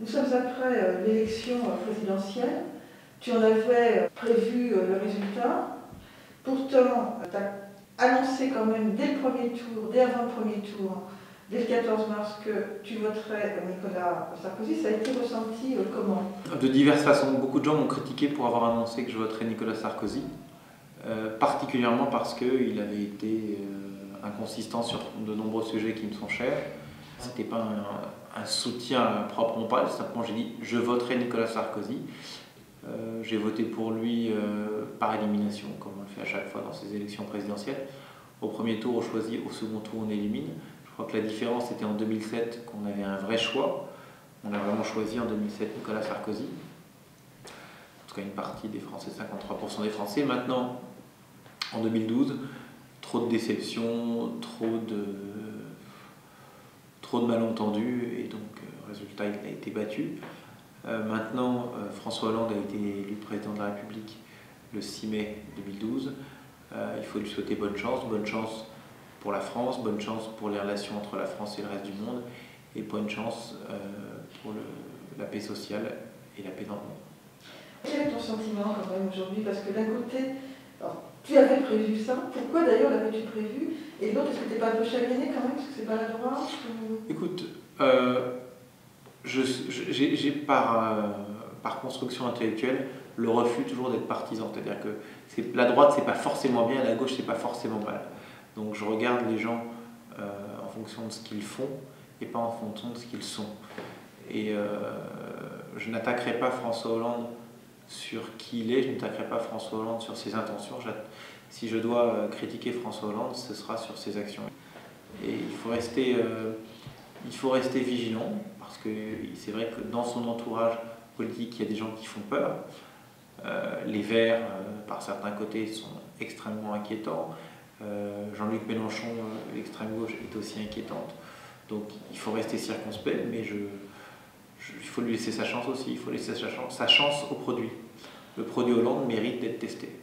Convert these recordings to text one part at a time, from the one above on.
Nous sommes après l'élection présidentielle. Tu en avais prévu le résultat. Pourtant, tu as annoncé quand même dès le premier tour, dès avant le premier tour, dès le 14 mars, que tu voterais Nicolas Sarkozy. Ça a été ressenti comment? De diverses façons. Beaucoup de gens m'ont critiqué pour avoir annoncé que je voterais Nicolas Sarkozy, particulièrement parce qu'il avait été inconsistant sur de nombreux sujets qui me sont chers. Ce n'était pas un soutien à proprement parler, simplement j'ai dit je voterai Nicolas Sarkozy. J'ai voté pour lui par élimination, comme on le fait à chaque fois dans ces élections présidentielles. Au premier tour, on choisit, au second tour, on élimine. Je crois que la différence était en 2007 qu'on avait un vrai choix. On a vraiment choisi en 2007 Nicolas Sarkozy. En tout cas, une partie des Français, 53% des Français. Maintenant, en 2012, trop de déceptions, trop de malentendus, et donc, résultat, il a été battu. Maintenant, François Hollande a été élu président de la République le 6 mai 2012. Il faut lui souhaiter bonne chance pour la France, bonne chance pour les relations entre la France et le reste du monde, et bonne chance pour la paix sociale et la paix dans le monde. Quel est ton sentiment quand même aujourd'hui? Parce que d'un côté, alors, tu avais prévu ça, pourquoi d'ailleurs l'avais-tu prévu? Et de l'autre, est-ce que tu n'es pas un peu chagriné quand même, parce que c'est pas la droite ou... Écoute, j'ai par construction intellectuelle le refus toujours d'être partisan, c'est-à-dire que la droite c'est pas forcément bien, la gauche c'est pas forcément mal. Donc je regarde les gens en fonction de ce qu'ils font et pas en fonction de ce qu'ils sont. Et je n'attaquerai pas François Hollande sur qui il est, je n'attaquerai pas François Hollande sur ses intentions. Si je dois critiquer François Hollande, ce sera sur ses actions. Et il faut rester vigilant, parce que c'est vrai que dans son entourage politique, il y a des gens qui font peur. Les Verts, par certains côtés, sont extrêmement inquiétants. Jean-Luc Mélenchon, l'extrême gauche, est aussi inquiétante. Donc il faut rester circonspect, mais il faut lui laisser sa chance aussi. Il faut laisser sa chance au produit. Le produit Hollande mérite d'être testé.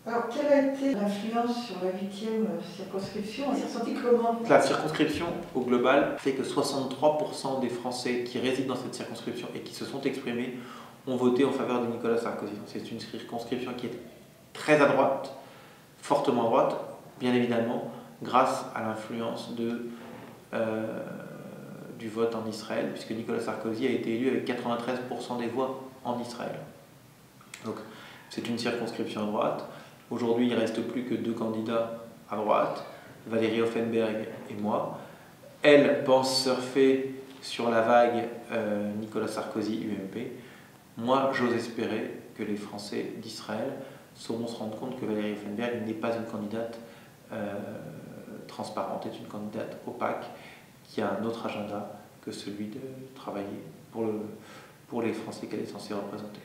Alors, quelle a été l'influence sur la 8e circonscription? On s'est ressenti comment? La circonscription, au global, fait que 63% des Français qui résident dans cette circonscription et qui se sont exprimés ont voté en faveur de Nicolas Sarkozy. C'est une circonscription qui est très à droite, fortement à droite, bien évidemment, grâce à l'influence du vote en Israël, puisque Nicolas Sarkozy a été élu avec 93% des voix en Israël. Donc, c'est une circonscription à droite. Aujourd'hui, il ne reste plus que 2 candidats à droite, Valérie Offenberg et moi. Elle pense surfer sur la vague Nicolas Sarkozy-UMP. Moi, j'ose espérer que les Français d'Israël sauront se rendre compte que Valérie Offenberg n'est pas une candidate transparente, est une candidate opaque, qui a un autre agenda que celui de travailler pour les Français qu'elle est censée représenter.